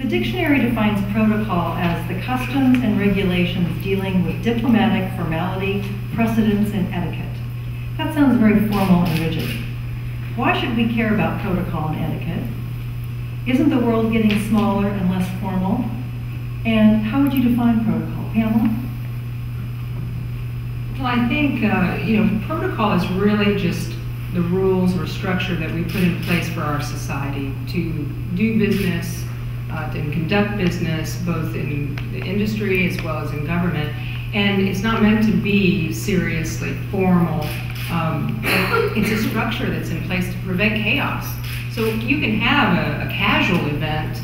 The dictionary defines protocol as the customs and regulations dealing with diplomatic formality, precedence, and etiquette. That sounds very formal and rigid. Why should we care about protocol and etiquette? Isn't the world getting smaller and less formal? And how would you define protocol? Pamela? Well, I think, protocol is really just the rules or structure that we put in place for our society to do business, to conduct business, both in the industry as well as in government. And it's not meant to be seriously formal. It's a structure that's in place to prevent chaos. So you can have a casual event,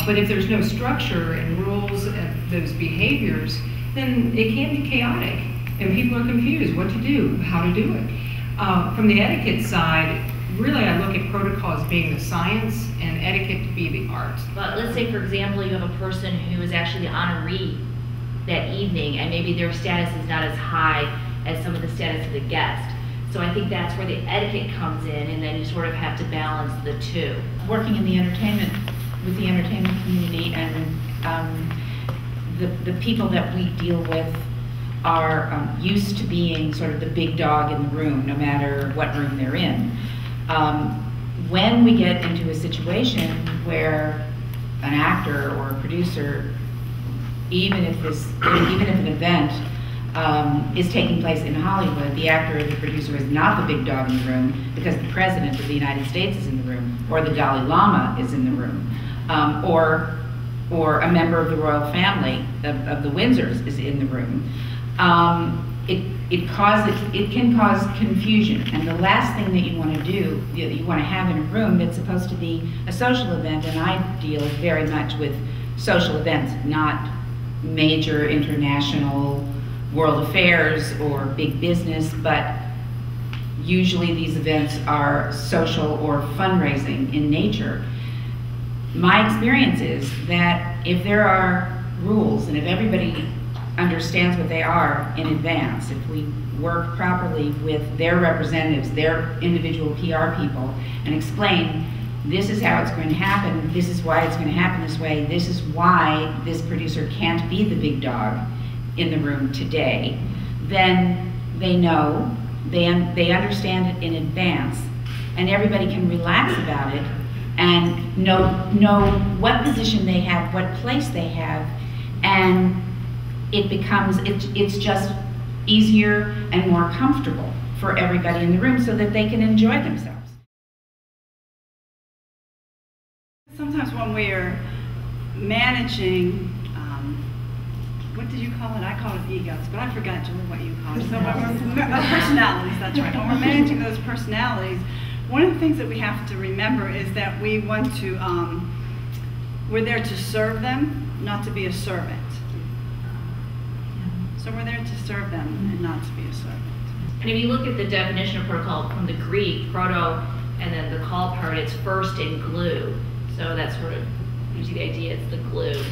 but if there's no structure and rules and those behaviors, then it can be chaotic. And people are confused what to do, how to do it. From the etiquette side, really I look at protocol as being the science and etiquette to be the art. But let's say, for example, you have a person who is actually the honoree that evening, and maybe their status is not as high as some of the status of the guest. So I think that's where the etiquette comes in, and then you sort of have to balance the two. Working in the entertainment, with the entertainment community, and the people that we deal with are used to being sort of the big dog in the room, no matter what room they're in. When we get into a situation where an actor or a producer, even if an event is taking place in Hollywood, the actor or the producer is not the big dog in the room because the President of the United States is in the room, or the Dalai Lama is in the room, or a member of the royal family of the Windsors is in the room. It can cause confusion, and the last thing that you want to do, you want to have in a room that's supposed to be a social event, and I deal very much with social events, not major international world affairs or big business, but usually these events are social or fundraising in nature. My experience is that if there are rules and if everybody understands what they are in advance, if we work properly with their representatives, their individual PR people, and explain this is how it's going to happen, this is why it's going to happen this way, this is why this producer can't be the big dog in the room today, then they know, they understand it in advance, and everybody can relax about it and know what position they have, what place they have, and it's just easier and more comfortable for everybody in the room so that they can enjoy themselves. Sometimes when we're managing, what did you call it? I call it egos, but I forgot, Julie, what you called it. So personalities, that's right. When we're managing those personalities, one of the things that we have to remember is that we want to, we're there to serve them, not to be a servant. So we're there to serve them and not to be a servant. And if you look at the definition of protocol from the Greek, proto, and then the call part, it's first in glue. So that sort of gives you the idea it's the glue.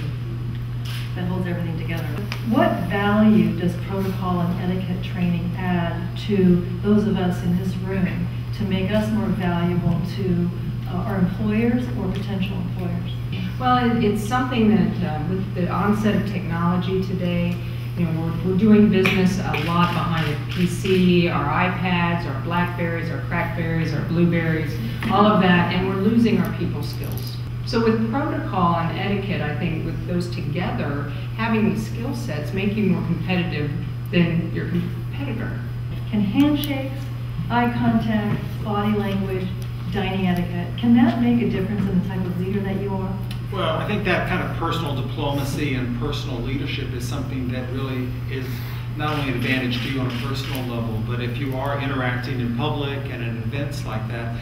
That holds everything together. What value does protocol and etiquette training add to those of us in this room to make us more valuable to our employers or potential employers? Well, it's something that with the onset of technology today, we're doing business a lot behind a PC, our iPads, our Blackberries, our Crackberries, our Blueberries, all of that, and we're losing our people skills. So with protocol and etiquette, I think with those together, having these skill sets make you more competitive than your competitor. Can handshakes, eye contact, body language, dining etiquette, can that make a difference in the type of leader that you are? Well, I think that kind of personal diplomacy and personal leadership is something that really is not only an advantage to you on a personal level, but if you are interacting in public and at events like that,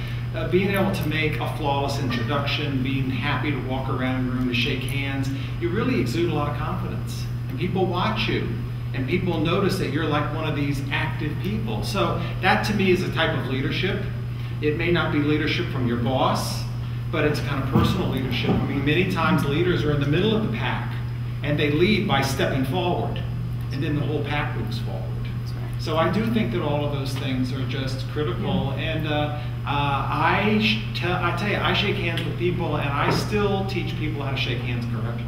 being able to make a flawless introduction, being happy to walk around the room to shake hands, you really exude a lot of confidence. And people watch you, and people notice that you're like one of these active people. So that to me is a type of leadership. It may not be leadership from your boss, but it's kind of personal leadership. I mean, many times leaders are in the middle of the pack, and they lead by stepping forward, and then the whole pack moves forward. So I do think that all of those things are just critical, and I tell you, I shake hands with people, and I still teach people how to shake hands correctly.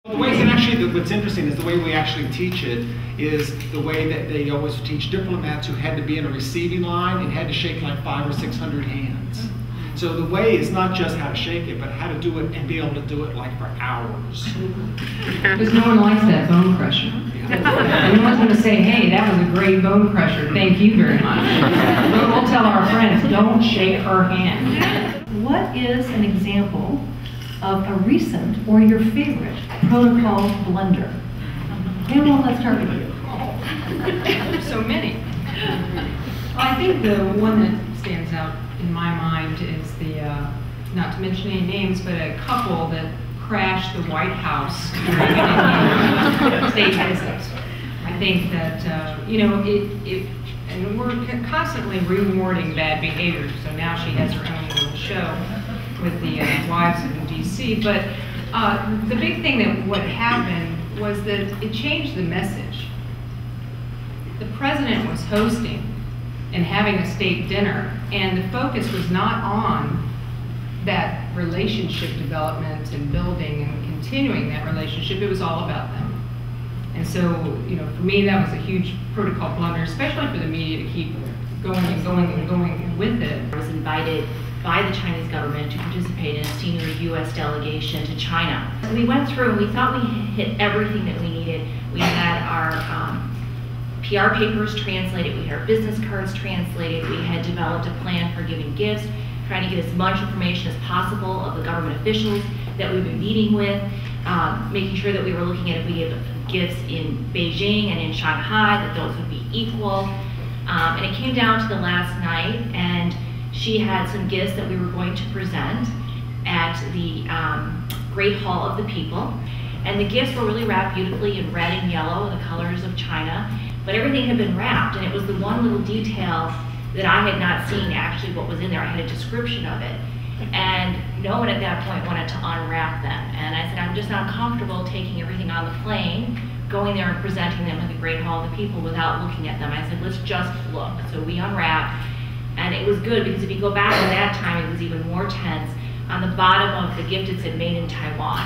The way, and actually what's interesting is the way we actually teach it is the way that they always teach diplomats who had to be in a receiving line and had to shake like 500 or 600 hands. So the way is not just how to shake it, but how to do it and be able to do it like for hours. Because no one likes that bone crusher. And no one's going to say, hey, that was a great bone crusher, thank you very much. We'll tell our friends, don't shake her hand. What is an example of a recent or your favorite protocol blunder? Pamela, let's start with you. So many. Well, I think the one that stands out in my mind is the, not to mention any names, but a couple that crashed the White House during an state visit. I think that, and we're constantly rewarding bad behavior, so now she has her own little show with the wives in DC. But the big thing that what happened was that it changed the message. The president was hosting and having a state dinner, and the focus was not on that relationship development and building and continuing that relationship. It was all about them. And so, for me, that was a huge protocol blunder, especially for the media to keep going and going and going with it. I was invited by the Chinese government to participate in a senior U.S. delegation to China. So we went through and we thought we hit everything that we needed. We had our PR papers translated, we had our business cards translated, we had developed a plan for giving gifts, trying to get as much information as possible of the government officials that we've been meeting with, making sure that we were looking at if we gave gifts in Beijing and in Shanghai, that those would be equal. And it came down to the last night, and she had some gifts that we were going to present at the Great Hall of the People. And the gifts were really wrapped beautifully in red and yellow, the colors of China. But everything had been wrapped, and it was the one little detail that I had not seen actually what was in there. I had a description of it. And no one at that point wanted to unwrap them. And I said, I'm just not comfortable taking everything on the plane, going there and presenting them at the Great Hall of the People without looking at them. I said, let's just look. So we unwrapped, and it was good because if you go back to that time, it was even more tense. On the bottom of the gift, it said made in Taiwan.